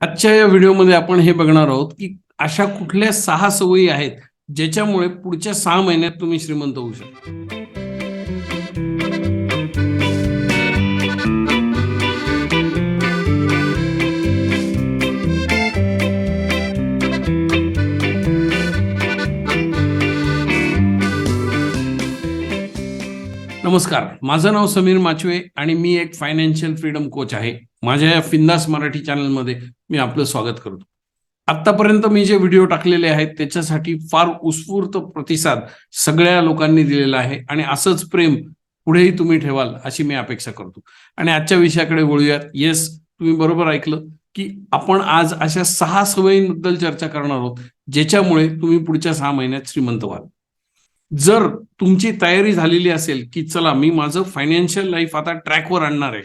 आजच्या या व्हिडिओमध्ये आपण हे बघणार आहोत की अशा कुठल्या 6 सवयी आहेत ज्याच्यामुळे पुढच्या 6 महिन्यात तुम्ही श्रीमंत होऊ शकता. नमस्कार, माझं नाव समीर माचवे आणि मी एक फायनान्शियल फ्रीडम कोच आहे. माझ्या या फिंदास मराठी चॅनलमध्ये मी आपलं स्वागत करतो. आतापर्यंत मी जे व्हिडिओ टाकलेले आहेत त्याच्यासाठी फार उत्स्फूर्त प्रतिसाद सगळ्या लोकांनी दिलेला आहे आणि असंच प्रेम पुढेही तुम्ही ठेवाल अशी मी अपेक्षा करतो. आणि आजच्या विषयाकडे वळूयात. येस, तुम्ही बरोबर ऐकलं की आपण आज अशा 6 सवयींबद्दल चर्चा करणार आहोत ज्याच्यामुळे तुम्ही पुढच्या 6 महिन्यात श्रीमंत व्हाल. जर तुमची तयारी झालेली असेल की चला मी माझं फायनान्शियल लाईफ आता ट्रॅकवर आणणार आहे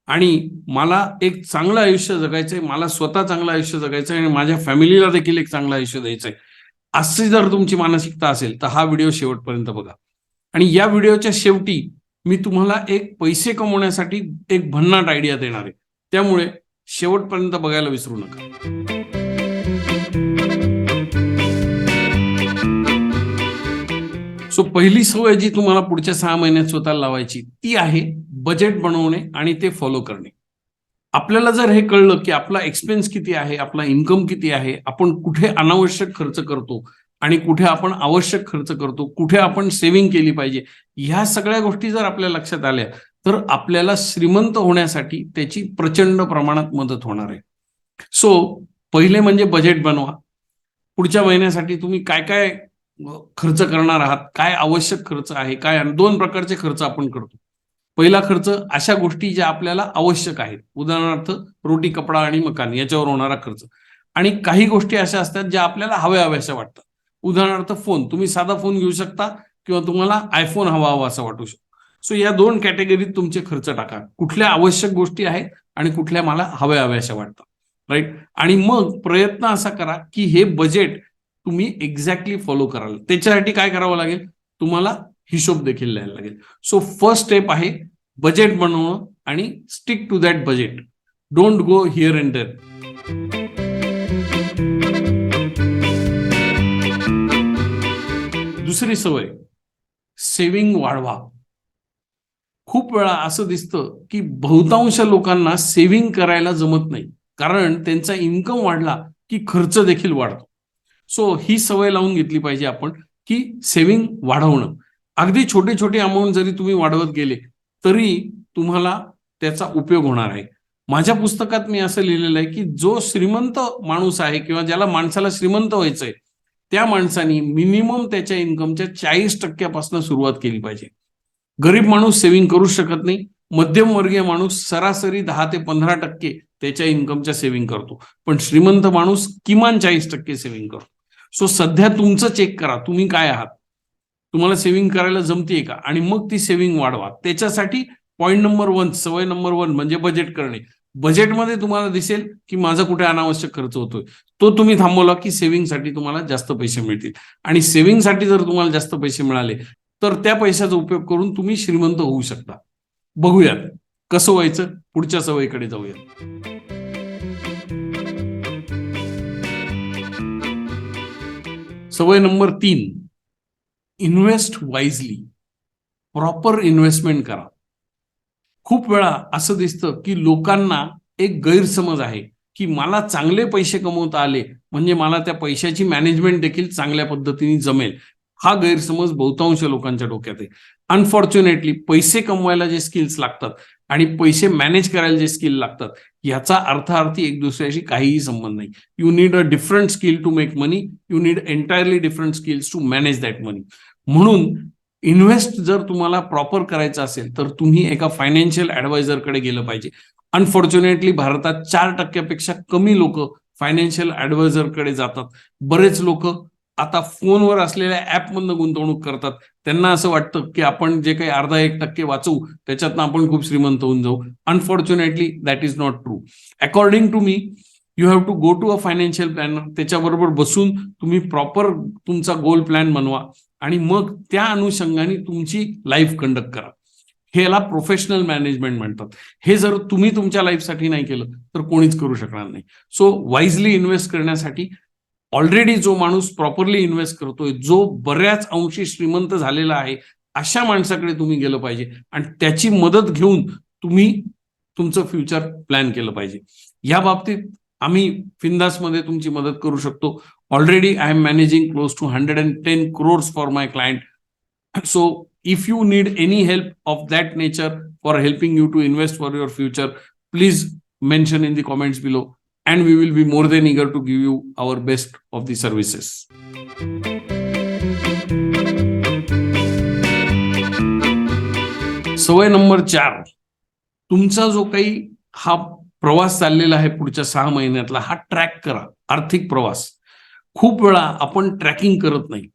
आणि मला एक चांगलं आयुष्य जगायचंय, मला स्वतः चांगलं आयुष्य जगायचंय आणि माझ्या फॅमिलीला देखील एक चांगलं आयुष्य द्यायचंय, अशी जर तुमची मानसिकता असेल तर हा व्हिडिओ शेवटपर्यंत बघा. आणि या व्हिडिओच्या शेवटी मी तुम्हाला एक पैसे कमवण्यासाठी एक भन्नाट आयडिया देणार आहे, त्यामुळे शेवटपर्यंत बघायला विसरू नका. सो पहिली सवय जी तुम्हाला पुढच्या 6 महिन्यात स्वतःला लावायची ती आहे बजेट बनवणे आणि ते फॉलो करणे. आपल्याला जर हे कळलं की आपला एक्सपेन्स किती आहे, आपला इन्कम किती आहे, आपण कुठे अनावश्यक खर्च करतो आणि कुठे आपण आवश्यक खर्च करतो, कुठे आपण सेव्हिंग केली पाहिजे, ह्या सगळ्या गोष्टी जर आपल्या लक्षात आल्या तर आपल्याला श्रीमंत होण्यासाठी त्याची प्रचंड प्रमाणात मदत होणार आहे. सो पहिले म्हणजे बजेट बनवा. पुढच्या महिन्यासाठी तुम्ही काय काय खर्च करणार आहात, काय आवश्यक खर्च आहे, काय 2 प्रकारचे खर्च आपण करतो. पहिला खर्च अशा गोष्टी ज्या आपल्याला आवश्यक आहेत, उदाहरणार्थ रोटी कपडा आणि मकान याच्यावर होणारा खर्च. आणि काही गोष्टी अशा असतात ज्या आपल्याला हव्याशा वाटतात, उदाहरणार्थ फोन. तुम्ही साधा फोन घेऊ शकता किंवा तुम्हाला आयफोन हवा असं वाटू शकतो. सो या 2 कॅटेगरीत तुमचे खर्च टाका, कुठल्या आवश्यक गोष्टी आहेत आणि कुठल्या मला हव्याशा वाटतात, राईट. आणि मग प्रयत्न असा करा की हे बजेट तुम्ही एक्झॅक्टली फॉलो कराल. त्याच्यासाठी काय करावं लागेल, तुम्हाला हिशोब देखील लिहायला लागेल. सो फर्स्ट स्टेप आहे बजेट बनवणं आणि stick to that budget. Don't go here and there. दुसरी सवय, सेव्हिंग वाढवा. खूप वेळा असं दिसतं की बहुतांश लोकांना सेव्हिंग करायला जमत नाही, कारण त्यांचा इन्कम वाढला की खर्च देखील वाढतो. सो ही सवय लावून घेतली पाहिजे आपण की सेव्हिंग वाढवणं. अगदी छोटे छोटे अमाऊंट जरी तुम्ही वाढवत गेले तरी तुम्हाला त्याचा उपयोग होणार आहे. माझ्या पुस्तकात मी असं लिहिलेलं आहे की जो श्रीमंत माणूस आहे किंवा ज्याला माणसाला श्रीमंत व्हायचंय त्या माणसाने मिनिमम त्याच्या इन्कमच्या 40% सुरुवात केली पाहिजे. गरीब माणूस सेव्हिंग करू शकत नाही. मध्यमवर्गीय माणूस सरासरी 10 ते 15% त्याच्या इन्कमच्या सेव्हिंग करतो, पण श्रीमंत माणूस किमान 40% सेव्हिंग करतो. सो सध्या तुमचं चेक करा, तुम्ही काय आहात, तुम्हाला सेव्हिंग करायला जमतेय का, आणि मग ती सेव्हिंग वाढवा. त्याच्यासाठी पॉईंट नंबर 1, सवय नंबर 1 म्हणजे बजेट करणे. बजेटमध्ये तुम्हाला दिसेल की माझा कुठे अनावश्यक खर्च होतोय, तो तुम्ही थांबवला की सेव्हिंगसाठी तुम्हाला जास्त पैसे मिळतील. आणि सेव्हिंगसाठी जर तुम्हाला जास्त पैसे मिळाले तर त्या पैशाचा उपयोग करून तुम्ही श्रीमंत होऊ शकता. बघूयात कसं व्हायचं, पुढच्या सवयीकडे जाऊयात. सवय number 3, invest wisely. Proper investment करा. खूप वेळा असं दिसतं की लोकांना एक गैरसमज आहे की मला चांगले पैसे कमवता आले म्हणजे मला त्या पैशाची मॅनेजमेंट देखील चांगल्या पद्धतीने जमेल. हा गैरसमज बहुतांश लोकांच्या डोक्यात आहे. अनफॉर्च्युनेटली पैसे कमवायला जे स्किल्स लागतात आणि पैसे मॅनेज करायला जे स्किल लागतात याचा अर्थार्थी एक दुसऱ्याशी काहीही संबंध नाही. You need a different skill to make money, you need entirely different skills to manage that money. म्हणून इन्व्हेस्ट जर तुम्हाला प्रॉपर करायचं असेल तर तुम्ही एका फायनान्शियल ॲडवायझरकडे गेलं पाहिजे. अनफॉर्च्युनेटली भारतात 4% कमी लोक फायनान्शियल ॲडवायझरकडे जातात. बरेच लोक आता फोनवर असलेल्या ऍपमधनं गुंतवणूक करतात. त्यांना असं वाटतं की आपण जे काही 0.5% वाचवू त्याच्यातनं आपण खूप श्रीमंत होऊन जाऊ. Unfortunately that is not true. According to me, you have to go to a financial planner. त्याच्याबरोबर बसून तुम्ही प्रॉपर तुमचा गोल प्लॅन बनवा आणि मग त्या अनुषंगाने तुमची लाईफ कंडक्ट करा. हे याला प्रोफेशनल मॅनेजमेंट म्हणतात. हे जर तुम्ही तुमच्या लाईफसाठी नाही केलं तर कोणीच करू शकणार नाही. सो वाईजली इन्व्हेस्ट करण्यासाठी ऑलरेडी जो माणूस प्रॉपरली इन्व्हेस्ट करतोय, जो बऱ्याच अंशी श्रीमंत झालेला आहे, अशा माणसाकडे तुम्ही गेलं पाहिजे आणि त्याची मदत घेऊन तुम्ही तुमचं फ्युचर प्लॅन केलं पाहिजे. या बाबतीत आम्ही फिंदासमध्ये तुमची मदत करू शकतो. Already I am managing close to 110 crores for my client. So if you need any help of that nature for helping you to invest for your future, please mention in the comments below and we will be more than eager to give you our best of the services. सवय number 4, तुमचा जो काही हा प्रवास चाललेला आहे पुढच्या 6 महिन्यातला, हा ट्रॅक करा. आर्थिक प्रवास खूप वेळा आपण ट्रॅकिंग करत नाही.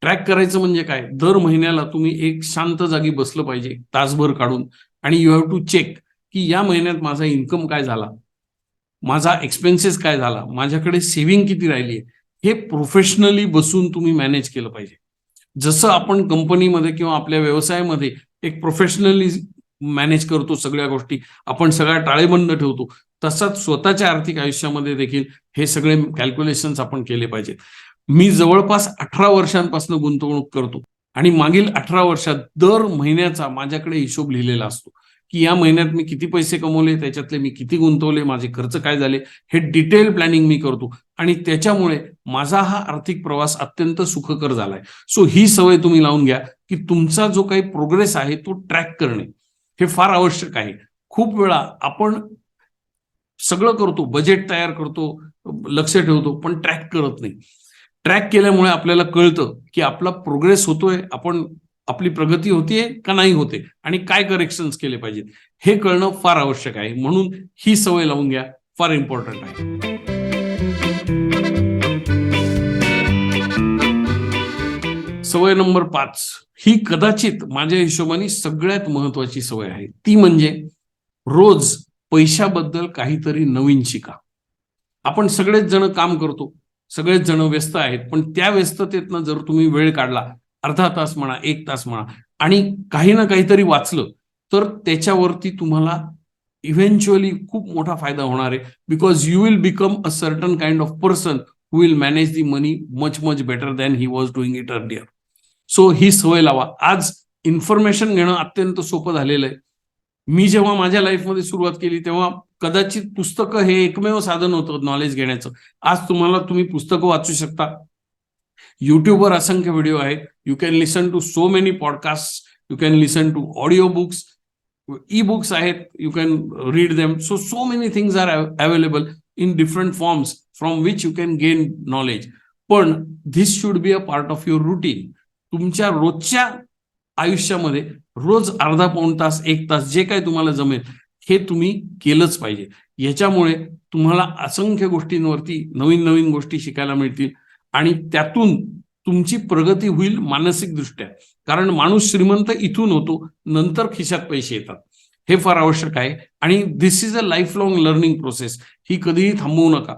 ट्रॅक करायचं म्हणजे काय, दर महिन्याला तुम्ही एक शांत जागी बसलं पाहिजे तासभर काढून आणि यू हॅव टू चेक की या महिन्यात माझा इन्कम काय झाला, माझा एक्सपेन्सेस काय झाला, माझ्याकडे सेव्हिंग किती राहिली आहे. हे प्रोफेशनली बसून तुम्ही मॅनेज केलं पाहिजे. जसं आपण कंपनीमध्ये किंवा आपल्या व्यवसायामध्ये एक प्रोफेशनली मॅनेज करतो सगळ्या गोष्टी, आपण सगळ्या टाळेबंद ठेवतो, तसंच स्वतःच्या आर्थिक आयुष्यामध्ये देखील हे सगळे कॅल्क्युलेशन्स आपण केले पाहिजेत. मी जवळपास 18 वर्षांपासून गुंतवणूक करतो आणि मागील 18 वर्षात दर महिन्याचा माझ्याकडे हिशोब लिहिलेला असतो की या महिन्यात मी किती पैसे कमवले, त्याच्यातले मी किती गुंतवले, माझे खर्च काय झाले, हे डिटेल प्लॅनिंग मी करतो आणि त्याच्यामुळे माझा हा आर्थिक प्रवास अत्यंत सुखकर झालाय. सो ही सवय तुम्ही लावून घ्या की तुमचा जो काही प्रोग्रेस आहे तो ट्रॅक करणे हे फार आवश्यक आहे. खूप वेळा आपण सगळं करतो, बजेट तयार करतो, लक्ष ठेवतो, पण ट्रॅक करत नाही. ट्रॅक केल्यामुळे आपल्याला कळतं की आपला प्रोग्रेस होतोय, आपली प्रगती होतीये का नाही होते आणि काय करेक्शन्स केले पाहिजेत हे कळणं फार आवश्यक आहे. म्हणून ही सवय लावून घ्या, फार इम्पॉर्टंट आहे. सवय नंबर 5, ही कदाचित माझ्या हिशोबाने सगळ्यात महत्वाची सवय आहे. ती म्हणजे रोज पैशाबद्दल काहीतरी नवीन शिका. आपण सगळेच जण काम करतो, सगळेच जण व्यस्त आहेत, पण त्या व्यस्ततेतनं जर तुम्ही वेळ काढला, अर्धा तास म्हणा, 1 तास म्हणा, आणि काही ना काहीतरी वाचलं, तर त्याच्यावरती तुम्हाला इव्हेंच्युअली खूप मोठा फायदा होणार आहे. Because you will become a certain kind of person who will manage the money much better than he was doing it earlier. So ही सवय लावा. आज इन्फॉर्मेशन घेणं अत्यंत सोपं झालेलं आहे. मी जेव्हा माझ्या लाईफमध्ये सुरुवात केली तेव्हा कदाचित पुस्तकं हे एकमेव साधन होतं नॉलेज घेण्याचं. आज तुम्ही पुस्तकं वाचू शकता, युट्यूबवर असंख्य व्हिडिओ आहेत, you can listen to so many podcast, you can listen to audio books, e books आहेत, you can read them. So many things are available in different forms from which you can gain knowledge. पण this should be a part of your routine. तुमच्या रोजच्या आयुष्यामध्ये रोज अर्धा पाऊण तास, 1 तास, जे काही तुम्हाला जमेल हे तुम्ही केलंच पाहिजे. याच्यामुळे तुम्हाला असंख्य गोष्टींवरती नवीन नवीन गोष्टी शिकायला मिळतील आणि त्यातून तुमची प्रगती होईल मानसिक दृष्ट्या. कारण माणूस श्रीमंत इथून होतो, नंतर खिशात पैसे येतात. हे फार आवश्यक आहे आणि this is a life long learning process. ही कधीही थांबवू नका.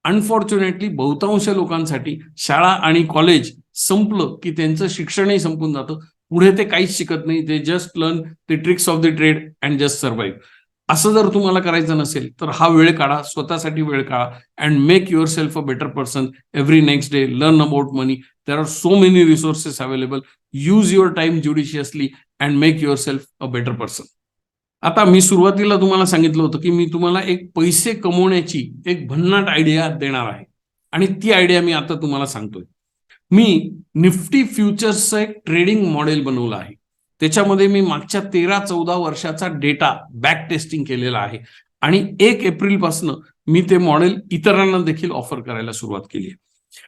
अनफॉर्च्युनेटली बहुतांश लोकांसाठी शाळा आणि कॉलेज संपलं की त्यांचं शिक्षणही संपून जातं. पुढे ते काहीच शिकत नाही. ते just learn the tricks of the trade and just survive. असं जर तुम्हाला करायचं नसेल तर हा वेळ काढा, स्वतःसाठी वेळ काढा and make yourself a better person every next day. Learn about money. There are so many resources available. Use your time judiciously and make yourself a better person. आता मी सुरुवातीला तुम्हाला सांगितलं होतं की मी तुम्हाला एक पैसे कमवण्याची एक भन्नाट आयडिया देणार आहे आणि ती आयडिया मी आता तुम्हाला सांगतोय. मी निफ्टी फ्युचर्सचं एक ट्रेडिंग मॉडेल बनवलं आहे. त्याच्यामध्ये मी मागच्या 13-14 वर्षाचा डेटा बॅक टेस्टिंग केलेला आहे आणि 1 एप्रिलपासून मी ते मॉडेल इतरांना देखील ऑफर करायला सुरुवात केली आहे.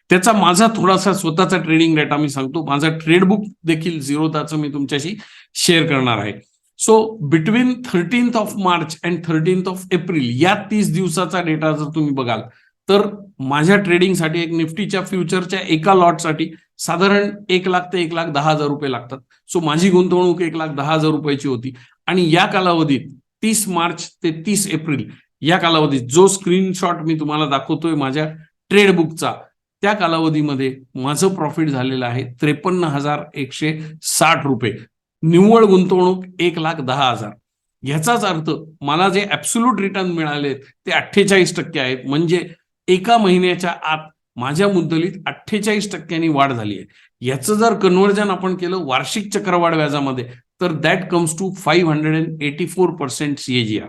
त्याचा माझा थोडासा स्वतःचा ट्रेडिंग डेटा मी सांगतो. माझा ट्रेडबुक देखील झिरोदाचं मी तुमच्याशी शेअर करणार आहे. So between 13th of March and 13th of April या 30 दिवसाचा डेटा जर तुम्ही बघाल तर माझ्या ट्रेडिंगसाठी एक निफ्टीच्या फ्युचरच्या एका लॉटसाठी साधारण 1 लाख ते 1,10,000 रुपये लागतात. सो माझी गुंतवणूक 1,10,000 रुपयाची होती आणि या कालावधीत 30 मार्च ते 30 एप्रिल या कालावधीत जो स्क्रीनशॉट मी तुम्हाला दाखवतोय माझ्या ट्रेडबुकचा, त्या कालावधीमध्ये माझं प्रॉफिट झालेलं आहे 53,160 रुपये. निव्वळ गुंतवणूक 1,10,000. याचाच अर्थ मला जे ऍब्सोल्यूट रिटर्न मिळाले ते 48% आहेत. म्हणजे एका महिन्याच्या आत माझ्या मुद्दलीत 48% वाढ झाली आहे. याचं जर कन्व्हर्जन आपण केलं वार्षिक चक्रवाढ व्याजामध्ये तर दॅट कम्स टू 584% CAGR.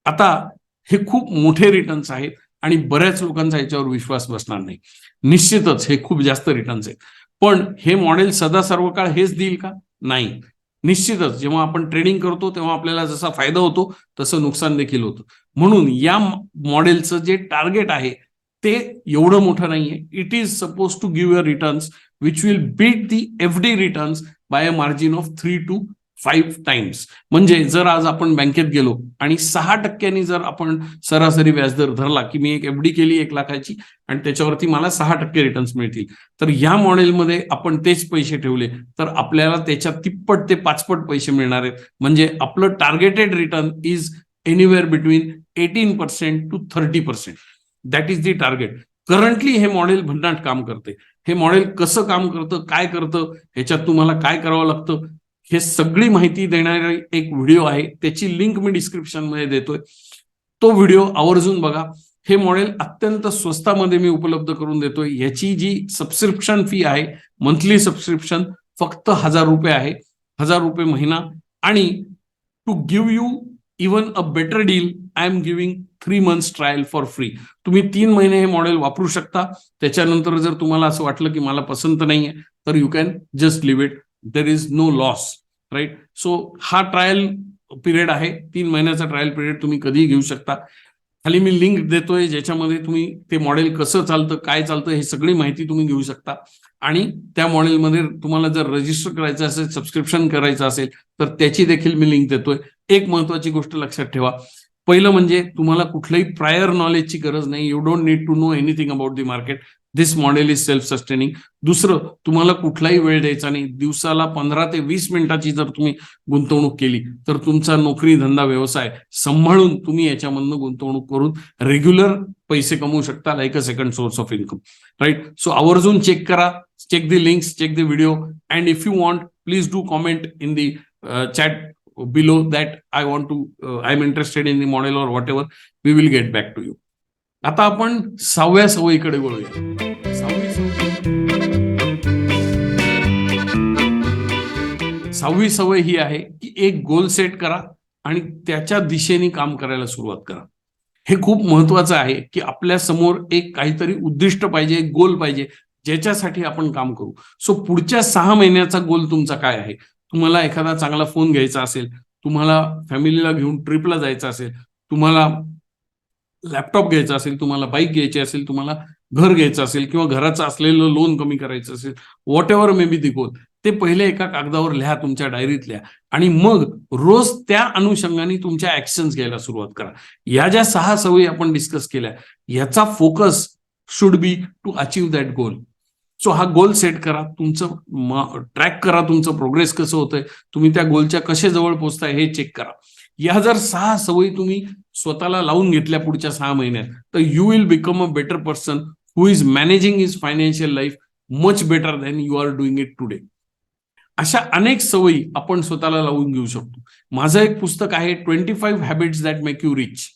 आता हे खूप मोठे रिटर्न्स आहेत आणि बऱ्याच लोकांचा याच्यावर विश्वास बसणार नाही. निश्चितच हे खूप जास्त रिटर्न्स आहेत. पण हे मॉडेल सदा सर्व काळ हेच देईल का? नाही. निश्चितच जेव्हा आपण ट्रेडिंग करतो तेव्हा आपल्याला जसा फायदा होतो तसं नुकसान देखील होतं. म्हणून या मॉडेलचं जे टार्गेट आहे ते एवढं मोठं नाहीये. It is suppose to give a returns which will beat the FD returns by a margin of 3 to 5 times. म्हणजे जर आज आपण बँकेत गेलो आणि 6% जर आपण सरासरी व्याजदर धरला की मी एक FD केली 1,00,000ची आणि त्याच्यावरती मला 6% रिटर्न्स मिळतील, तर या मॉडेलमध्ये आपण तेच पैसे ठेवले तर आपल्याला त्याच्या तिप्पट ते पाचपट पैसे मिळणार आहेत. म्हणजे आपलं targeted return is anywhere between 18% to 30%. That is the target. Currently हे मॉडेल भन्नाट काम करते. हे मॉडेल कसं काम करतं, काय करतं, ह्याच्यात तुम्हाला काय करावं लागतं, हे सगळी माहिती देणारी एक व्हिडिओ आहे. त्याची लिंक मी डिस्क्रिप्शन मध्ये देतोय. तो व्हिडिओ आवर्जून बघा. हे मॉडेल अत्यंत स्वस्तामध्ये मी उपलब्ध करून देतोय. याची जी सबस्क्रिप्शन फी आहे, मंथली सबस्क्रिप्शन फक्त ₹1,000 आहे. ₹1,000 महिना. आणि to give you even a better deal I am giving 3 months trial for free. तुम्ही 3 महिने हे मॉडेल वापरू शकता. त्याच्यानंतर जर तुम्हाला असं वाटलं की मला पसंत नाहीये तर you can just leave it. There is no loss, right. So हा ट्रायल पिरियड आहे. 3 महिन्याचा ट्रायल पिरियड तुम्ही कधीही घेऊ शकता. खाली मी लिंक देतोय ज्याच्यामध्ये तुम्ही ते मॉडेल कसं चालतं, काय चालतं, हे सगळी माहिती तुम्ही घेऊ शकता. आणि त्या मॉडेलमध्ये तुम्हाला जर रजिस्टर करायचं असेल, सबस्क्रिप्शन करायचं असेल तर त्याची देखील मी लिंक देतोय. एक महत्वाची गोष्ट लक्षात ठेवा. पहिलं म्हणजे तुम्हाला कुठल्याही प्रायर नॉलेजची गरज नाही. You don't need to know anything about the market. This model is self sustaining. दुसरं, तुम्हाला कुठलाही वेळ द्यायचा नाही. दिवसाला 15 ते 20 मिनिटाची जर तुम्ही गुंतवणूक केली तर तुमचा नोकरी, धंदा, व्यवसाय सांभाळून तुम्ही याच्यामधनं गुंतवणूक करून रेग्युलर पैसे कमवू शकता, like a second source of income, right. So आवर्जून चेक करा. Check the links, check the video, and if you want please do comment in the chat below that I'm interested in the model or whatever. We will get back to you. आता आपण 6व्या सवयीकडे वळूया. 6वी सवय ही आहे की एक goal set करा आणि त्याच्या दिशेने काम करायला सुरुवात करा. हे खूप महत्वाचं आहे की आपल्या समोर एक काहीतरी उद्दिष्ट पाहिजे, एक गोल पाहिजे ज्याच्यासाठी आपण काम करू. सो पुढच्या 6 महिन्याचा गोल तुमचा काय आहे? तुम्हाला एखादा चांगला फोन घ्यायचा असेल, तुम्हाला फॅमिलीला घेऊन ट्रिपला जायचं असेल, तुम्हाला लॅपटॉप घ्यायचा असेल, तुम्हाला बाईक घ्यायची असेल, तुम्हाला घर घ्यायचं असेल किंवा घराचं असलेलं लोन कमी करायचं असेल, what ever may be the गोल, ते पहिले एका कागदावर लिहा, तुमच्या डायरीत लिहा आणि मग रोज त्या अनुषंगाने तुमच्या ऍक्शन्स घ्यायला सुरुवात करा. या ज्या 6 सवयी आपण डिस्कस केल्या याचा focus should be to achieve that goal. So हा गोल सेट करा, तुमचं ट्रॅक करा, तुमचं प्रोग्रेस कसं होतंय, तुम्ही त्या गोलच्या कसे जवळ पोहोचताय हे चेक करा. या जर 6 सवयी तुम्ही स्वतःला लावून घेतल्या पुढच्या 6 महिन्यात तर you will become a better person who is managing his financial life much better than you are doing it today. अशा अनेक सवयी आपण स्वतःला लावून घेऊ शकतो. माझं एक पुस्तक आहे 25 habits that make you rich.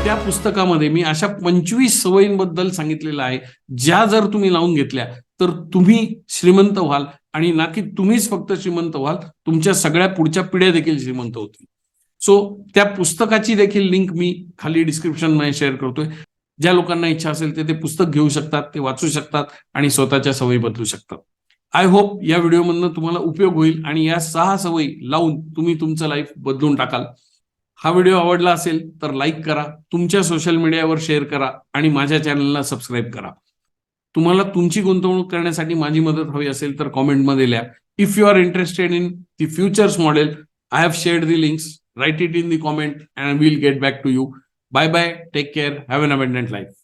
त्या पुस्तकामध्ये मी अशा 25 सवयींबद्दल सांगितलेलं आहे, ज्या जर तुम्ही लावून घेतल्या तर तुम्ही श्रीमंत व्हाल. आणि ना की तुम्हीच फक्त श्रीमंत व्हाल, तुमच्या सगळ्या पुढच्या पिढ्या देखील श्रीमंत होतील. सो त्या पुस्तकाची देखील लिंक मी खाली डिस्क्रिप्शन मध्ये शेअर करतोय. ज्या लोकांना इच्छा असेल ते पुस्तक घेऊ शकतात, ते वाचू शकतात आणि स्वतःच्या सवयी बदलू शकतात. आय होप या व्हिडिओमधनं तुम्हाला उपयोग होईल आणि या 6 सवयी लावून तुम्ही तुमचं लाईफ बदलून टाकाल. हा व्हिडिओ आवडला असेल तर लाईक करा, तुमच्या सोशल मीडियावर शेअर करा आणि माझ्या चॅनलला सबस्क्राईब करा. तुम्हाला तुमची गुंतवणूक करण्यासाठी माझी मदत हवी असेल तर कॉमेंटमध्ये लिहा. If you are interested in the futures model, I have shared the links. Write it in the comment and we'll get back to you. Bye bye. Take care. Have an abundant life.